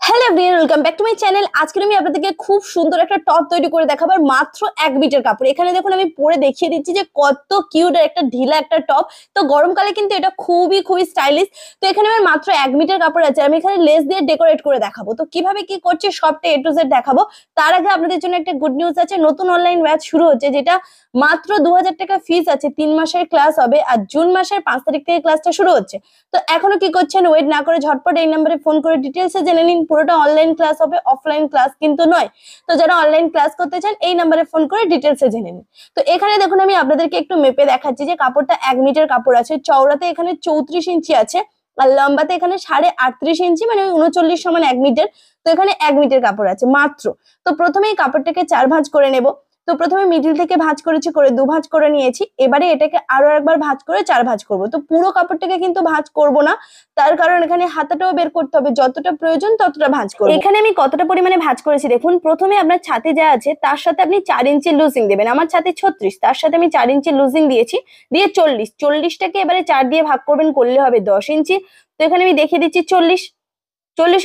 Hello everyone, welcome back to my channel. আজকে আমি আপনাদেরকে খুব সুন্দর একটা টপ তৈরি করে দেখাবো মাত্র 1 মিটার কাপড়। এখানে দেখুন আমি পরে দেখিয়ে দিচ্ছি যে কত কিউট একটা ঢিলা একটা টপ। তো গরমকালে কিন্তু এটা খুবই খুবই স্টাইলিশ। তো এখানে আমার মাত্র 1 মিটার কাপড় আছে, আমি এখানে লেস দিয়ে ডেকোরেট করে দেখাবো। তো কিভাবে কি করছি সবটা এ টু জেড দেখাবো। তার আগে আপনাদের জন্য একটা গুড নিউজ আছে, নতুন অনলাইন ব্যাচ শুরু হচ্ছে, যেটা মাত্র 2000 টাকা ফিস আছে, 3 মাসের ক্লাস হবে, আর জুন মাসের 5 তারিখ থেকে ক্লাসটা শুরু হচ্ছে। তো এখনো কি করছেন, ওয়েট না করে ঝটপট এই নাম্বারে ফোন করে ডিটেলসে জেনে নিন। পুরোটা অনলাইন ক্লাস হবে, অফলাইন ক্লাস কিন্তু নয়। তো যারা অনলাইন ক্লাস করতে চান এই নাম্বারে ফোন করে ডিটেলসে জেনে নিন। তো এখানে দেখুন আমি আপনাদেরকে একটু মেপে দেখাচ্ছি যে কাপড়টা 1 মিটার কাপড় আছে, চওড়াতে এখানে 34 ইঞ্চি আছে, আর লম্বাতে এখানে 38.5 ইঞ্চি, মানে 39 সমান 1 মিটার। তো এখানে 1 মিটার কাপড় আছে মাত্র। তো প্রথমে এই কাপড়টাকে 4 ভাঁজ করে নেব। তো প্রথমে মিডিল থেকে ভাঁজ করেছি, করে 2 ভাঁজ করে নিয়েছি। এবারে এটাকে আরো একবার ভাঁজ করে 4 ভাঁজ করব। তো পুরো কাপড়টাকে কিন্তু ভাঁজ করব না, তার কারণ এখানে হাতাটাও বের করতে হবে, যতটা প্রয়োজন ততটা ভাঁজ করব। এখানে আমি কতটা পরিমাণে ভাঁজ করেছি দেখুন। প্রথমে আপনার ছাতি যা আছে তার সাথে আপনি 4 ইঞ্চি লুজিং দেবেন। আমার ছাতি 36, তার সাথে আমি 4 ইঞ্চি লুজিং দিয়েছি, দিয়ে 40টাকে এবারে 4 দিয়ে ভাগ করবেন, করলে হবে 10 ইঞ্চি। তো এখানে আমি দেখিয়ে দিচ্ছি 40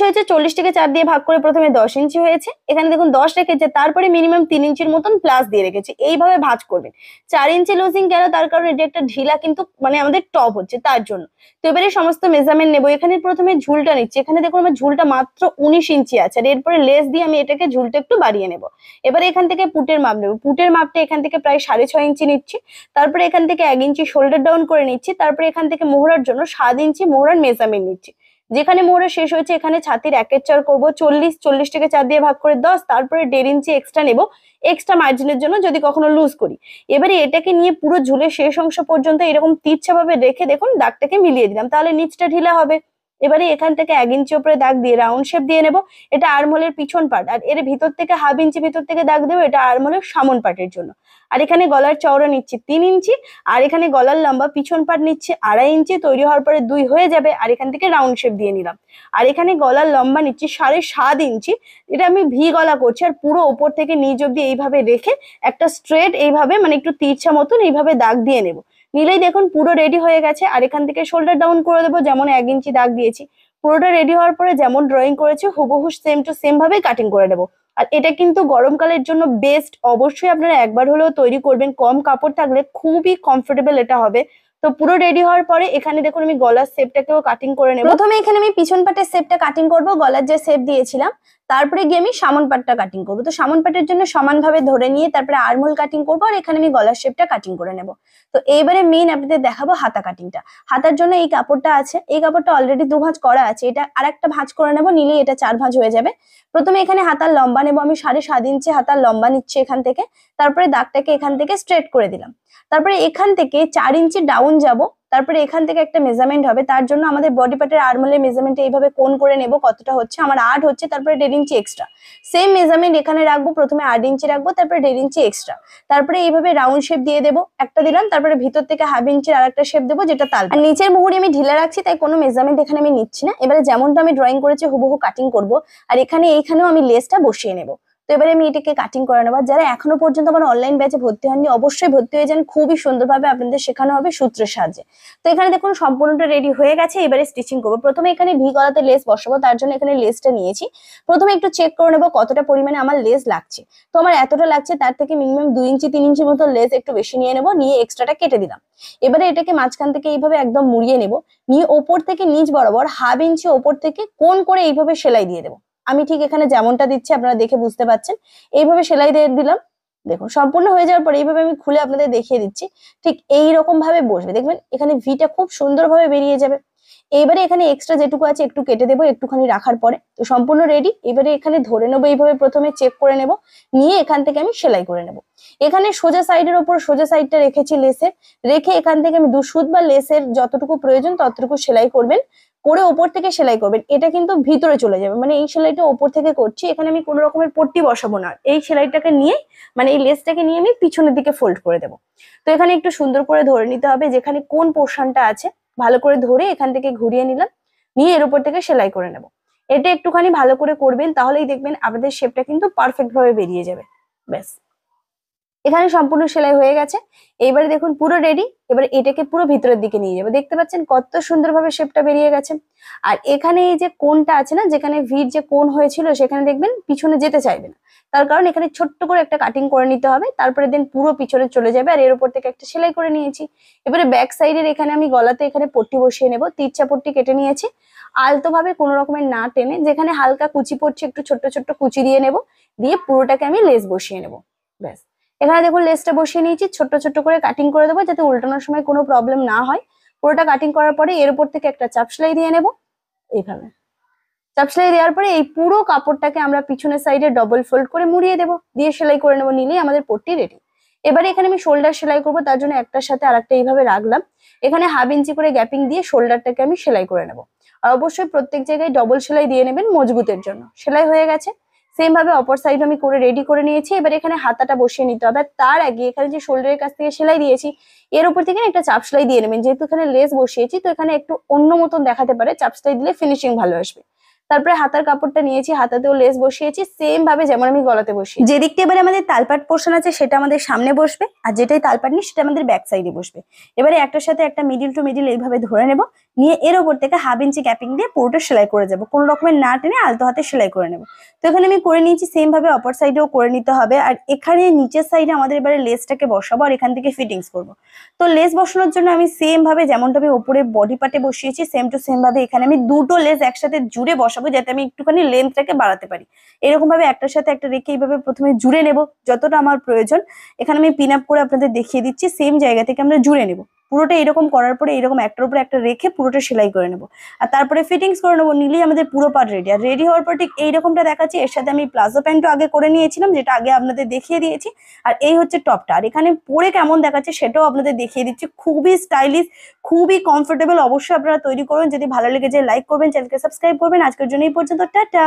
হয়েছে। 40টাকে 4 দিয়ে ভাগ করে প্রথমে 10 ইঞ্চি হয়েছে। এখানে দেখুন 10 রেখেছে, তারপরে মিনিমাম 3 ইঞ্চির মতন প্লাস দিয়ে রেখেছি। এইভাবে ভাঁজ করবেন। 4 ইঞ্চি লুজিং কেন, তার কারণ এটা একটা ঢিলা কিন্তু মানে আমাদের টপ হচ্ছে, তার জন্য। তো এবারে সমস্ত মেজারমেন্ট নেবো। এখানে প্রথমে ঝুলটা নিচ্ছি। এখানে দেখুন আমার ঝুলটা মাত্র 19 ইঞ্চি আছে, আর এরপরে লেস দিয়ে আমি এটাকে ঝুলটা একটু বাড়িয়ে নেবো। এবারে এখান থেকে পুটের মাপ নেবো। পুটের মাপটা এখান থেকে প্রায় 6.5 ইঞ্চি নিচ্ছি। তারপরে এখান থেকে 1 ইঞ্চি শোল্ডার ডাউন করে নিচ্ছি। তারপরে এখান থেকে মোহরার জন্য 7 ইঞ্চি মোহরার মেজারমেন্ট নিচ্ছি। যেখানে মোহরা শেষ হয়েছে এখানে ছাতির 1/4 করবো, 40টাকে 4 দিয়ে ভাগ করে 10, তারপরে 1.5 ইঞ্চি এক্সট্রা নেবো এক্সট্রা মার্জিনের জন্য, যদি কখনো লুজ করি। এবারে এটাকে নিয়ে পুরো ঝুলে শেষ অংশ পর্যন্ত এরকম তিরছা ভাবে রেখে দেখুন দাগটাকে মিলিয়ে দিলাম, তাহলে নিচটা ঢিলা হবে। এবারে এখান থেকে 1 ইঞ্চি উপরে দাগ দিয়ে রাউন্ড শেপ দিয়ে নেব। এটা আর্মহোলের পিছন পার্ট, আর এর ভিতর থেকে 1/2 ইঞ্চি ভিতর থেকে দাগ দেবো, এটা আর্মহোলের সামন পার্টের জন্য। আর এখানে গলার চওড়া নিচ্ছি 3 ইঞ্চি, আর এখানে গলার লম্বা পিছন পার্ট নিচ্ছে 2.5 ইঞ্চি। তৈরি হওয়ার পরে 2 হয়ে যাবে, আর এখান থেকে রাউন্ড শেপ দিয়ে নিলাম। আর এখানে গলার লম্বা নিচ্ছি 7.5 ইঞ্চি। এটা আমি ভি গলা করছি, আর পুরো ওপর থেকে নিচ অব্দি এইভাবে রেখে একটা স্ট্রেট এইভাবে মানে একটু তিরছা মতন এইভাবে দাগ দিয়ে নেব। নিলেই দেখুন পুরো রেডি হয়ে গেছে। আর এখান থেকে শোল্ডার ডাউন করে দেবো, যেমন 1 ইঞ্চি দাগ দিয়েছি। পুরোটা রেডি হওয়ার পরে যেমন ড্রয়িং করেছি হুবহু সেম টু সেম ভাবে কাটিং করে নেবো। আর এটা কিন্তু গরমকালের জন্য বেস্ট, অবশ্যই আপনারা একবার হলেও তৈরি করবেন। কম কাপড় থাকলে খুবই কমফোর্টেবল এটা হবে। তো পুরো রেডি হওয়ার পরে এখানে দেখুন আমি গলার শেপটাকেও কাটিং করে নেব। প্রথমে এখানে আমি পিছন পাটের শেপটা কাটিং করব, গলার যে শেপ দিয়েছিলাম। তারপরে গিয়ে আমি সামন পাটটা কাটিং করব। তো সামন পাটের জন্য সমানভাবে ধরে নিয়ে তারপরে আর্মহোল কাটিং করব, আর এখানে আমি গলার শেপটা কাটিং করে নেব। তো এইবারে মেইন আপনাদের দেখাবো হাতা কাটিংটা। হাতার জন্য এই কাপড়টা আছে, এই কাপড়টা অলরেডি 2 ভাঁজ করা আছে, এটা আরেকটা ভাঁজ করে নেব, নিলে এটা 4 ভাঁজ হয়ে যাবে। প্রথমে এখানে হাতার লম্বা নেব, আমি 7.5 ইঞ্চি হাতার লম্বা নিচ্ছি এখান থেকে। তারপরে দাগটাকে এখান থেকে স্ট্রেট করে দিলাম। তারপরে এখান থেকে 4 ইঞ্চি ডাউন যাব। তারপরে এখান থেকে একটা মেজারমেন্ট হবে, তার জন্য আমাদের বডি পার্টের আর্মহোলের মেজারমেন্ট এইভাবে কোণ করে নেব। কতটা হচ্ছে, আমার 8 হচ্ছে, তারপরে 1.5 ইঞ্চি এক্সট্রা। সেম মেজারমেন্ট এখানে রাখবো, প্রথমে 8 ইঞ্চি রাখবো, তারপরে 1.5 ইঞ্চি এক্সট্রা। তারপরে এইভাবে রাউন্ড শেপ দিয়ে দেবো, একটা দিলাম, তারপরে ভিতর থেকে 1/2 ইঞ্চির আরেকটা শেপ দেবো, যেটা তাল। আর নিচের মুহুরি আমি ঢিলা রাখছি, তাই কোনো মেজারমেন্ট এখানে আমি নিচ্ছি না। এবারে যেমনটা আমি ড্রয়িং করেছি হুবহু কাটিং করব। আর এইখানেও আমি লেসটা বসিয়ে নেব। তো এবারে আমি এটাকে কাটিং করে নেবো। যারা এখনো পর্যন্ত আমার অনলাইন ব্যাচে ভর্তি হননি, অবশ্যই ভর্তি হয়ে যান, খুবই সুন্দরভাবে আপনাদের শেখানো হবে সূত্রের সাহায্যে। তো এখানে দেখুন সম্পূর্ণটা রেডি হয়ে গেছে, এবারে স্টিচিং করবো। প্রথমে এখানে ভি গলাতে লেস বসাবো, তার জন্য এখানে লেসটা নিয়েছি। প্রথমে একটু চেক করে নেবো কতটা পরিমাণে আমার লেস লাগছে। তো আমার এতটা লাগছে, তার থেকে মিনিমাম 2 ইঞ্চি 3 ইঞ্চি মতো লেস একটু বেশি নিয়ে নেবো, নিয়ে এক্সট্রাটা কেটে দিলাম। এবারে এটাকে মাঝখান থেকে এইভাবে একদম মুড়িয়ে নেবো, নিয়ে ওপর থেকে নিচ বরাবর 1/2 ইঞ্চি ওপর থেকে কোণ করে এইভাবে সেলাই দিয়ে দেবো। আমি ঠিক এখানে যেমনটা দিচ্ছি আপনারা দেখে বুঝতে পারছেন, এইভাবে সেলাই দিয়ে দিলাম। দেখুন সম্পূর্ণ হয়ে যাওয়ার পরে এইভাবে আমি খুলে আপনাদের দেখিয়ে দিচ্ছি, ঠিক এই রকম ভাবে বসবে, দেখবেন এখানে ভিটা খুব সুন্দরভাবে বেরিয়ে যাবে। এইবারে এখানে এক্সট্রা যেটুকু আছে একটু কেটে দেবো একটুখানি রাখার পরে। তো সম্পূর্ণ রেডি। এবারে এখানে ধরে নেবো, এইভাবে প্রথমে চেক করে নেব, নিয়ে এখান থেকে আমি সেলাই করে নেব। এখানে সোজা সাইডের ওপর সোজা সাইডটা রেখেছি লেসের, রেখে এখান থেকে আমি 2 সুত বা লেসের যতটুকু প্রয়োজন ততটুকু সেলাই করবেন, করে ওপর থেকে সেলাই করবেন। এটা কিন্তু ভিতরে চলে যাবে, মানে এই সেলাইটা ওপর থেকে করছি, এখানে আমি কোনো রকমের পট্টি বসাবো না। এই সেলাইটাকে নিয়ে মানে এই লেসটাকে নিয়ে আমি পিছনের দিকে ফোল্ড করে দেবো। তো এখানে একটু সুন্দর করে ধরে নিতে হবে, যেখানে কোন পোর্শনটা আছে ভালো করে ধরে এখান থেকে ঘুরিয়ে নিলাম, নিয়ে এর উপর থেকে সেলাই করে নেব। এটা একটুখানি ভালো করে করবেন, তাহলেই দেখবেন আপনাদের শেপটা কিন্তু পারফেক্ট ভাবে বেরিয়ে যাবে। ব্যাস। এখানে সম্পূর্ণ সেলাই হয়ে গেছে। এইবারে দেখুন পুরো রেডি। এবারে এটাকে পুরো ভিতরের দিকে নিয়ে যাবো। দেখতে পাচ্ছেন কত সুন্দরভাবে শেপটা বেরিয়ে গেছে। আর এখানে এই যে কোনটা আছে না, যেখানে ভির যে কোন হয়েছিল সেখানে দেখবেন পিছনে যেতে চাইবে না, তার কারণ এখানে ছোট্ট করে একটা কাটিং করে নিতে হবে, তারপরে দেন পুরো পিছনে চলে যাবে। আর এর উপর থেকে একটা সেলাই করে নিয়েছি। এবারে ব্যাক সাইডের এখানে আমি গলাতে এখানে পট্টি বসিয়ে নেব। তিরছা পট্টি কেটে নিয়েছি, আলতো ভাবে কোনো রকমের না টেনে, যেখানে হালকা কুচি পড়ছে একটু ছোট্ট ছোট্ট কুচি দিয়ে নেব, দিয়ে পুরোটাকে আমি লেস বসিয়ে নেব। ব্যাস, এখানে দেখুন লেসটা বসিয়ে নিয়েছি, ছোট্ট ছোট্ট করে কাটিং করে দেবো যাতে উল্টানোর সময় কোনো প্রবলেম না হয়। পুরোটা কাটিং করার পরে এর উপর থেকে একটা চাপ সেলাই দিয়ে নেব। এইভাবে চাপ সেলাই দেওয়ার পরে এই পুরো কাপড়টাকে আমরা পিছনের সাইডে ডবল ফোল্ড করে মুড়িয়ে দেবো, দিয়ে সেলাই করে নেবো, নিলেই আমাদের পট্টি রেডি। এবারে এখানে আমি শোল্ডার সেলাই করবো, তার জন্য একটার সাথে আরেকটা এইভাবে রাখলাম। এখানে 1/2 ইঞ্চি করে গ্যাপিং দিয়ে শোল্ডারটাকে আমি সেলাই করে নেবো। আর অবশ্যই প্রত্যেক জায়গায় ডবল সেলাই দিয়ে নেবেন মজবুতের জন্য। সেলাই হয়ে গেছে, সেম ভাবে অপর সাইড আমি করে রেডি করে নিয়েছি। এবার এখানে হাতাটা বসিয়ে নিতে হবে। তার আগে এখানে যে শোল্ডারের কাছ থেকে সেলাই দিয়েছি এর উপর থেকে একটা চাপ সেলাই দিয়ে নেবেন। যেহেতু এখানে লেস বসিয়েছি তো এখানে একটু অন্য মতন দেখাতে পারে, চাপ সেলাই দিলে ফিনিশিং ভালো আসবে। তারপরে হাতার কাপড়টা নিয়েছি, হাতাতেও লেস বসিয়েছি সেম ভাবে যেমন আমি গলাতে বসিয়ে। যে দিকটা এবারে আমাদের তালপাট পোর্শন আছে সেটা আমাদের সামনে বসবে, আর যেটাই তালপাট নেই সেটা আমাদের ব্যাক সাইডে বসবে। এবারে একটার সাথে একটা মিডিল টু মিডিল এইভাবে ধরে নেব, নিয়ে এর ওপর থেকে 1/2 ইঞ্চি গ্যাপিং দিয়ে পুরোটা সেলাই করে যাবো, কোনো রকমের না টেনে আলতো হাতে সেলাই করে নেব। তো এখানে আমি করে নিয়েছি, সেম ভাবে অপর সাইডেও করে নিতে হবে। আর এখানে নিচের সাইডে আমাদের এবারে লেসটাকে বসাবো আর এখান থেকে ফিটিংস করবো। তো লেস বসানোর জন্য আমি সেম ভাবে যেমনটা আমি উপরে বডি পার্টে বসিয়েছি সেম টু সেম ভাবে এখানে আমি দুটো লেস একসাথে জুড়ে বসাবো, যাতে আমি একটুখানি লেন্থটাকে বাড়াতে পারি। এরকম ভাবে একটার সাথে একটা রেখে এইভাবে প্রথমে জুড়ে নেব যতটা আমার প্রয়োজন। এখানে আমি পিন আপ করে আপনাদের দেখিয়ে দিচ্ছি, সেম জায়গা থেকে আমরা জুড়ে নেব। পুরোটা এরকম করার পরে এরকম একটার উপরে একটা রেখে পুরোটা সেলাই করে নেব, আর তারপরে ফিটিংস করে নেবো, নিলেই আমাদের পুরো পার্ট রেডি। আর রেডি হওয়ার পর ঠিক এইরকমটা দেখাচ্ছি। এর সাথে আমি প্লাজো প্যান্টও আগে করে নিয়েছিলাম, যেটা আগে আপনাদের দেখিয়ে দিয়েছি। আর এই হচ্ছে টপটা। আর এখানে পরে কেমন দেখাচ্ছে সেটাও আপনাদের দেখিয়ে দিচ্ছি। খুবই স্টাইলিশ, খুবই কমফোর্টেবল। অবশ্যই আপনারা তৈরি করুন। যদি ভালো লেগে যায় লাইক করবেন, চ্যানেলকে সাবস্ক্রাইব করবেন। আজকের জন্য এই পর্যন্ত, টাটা।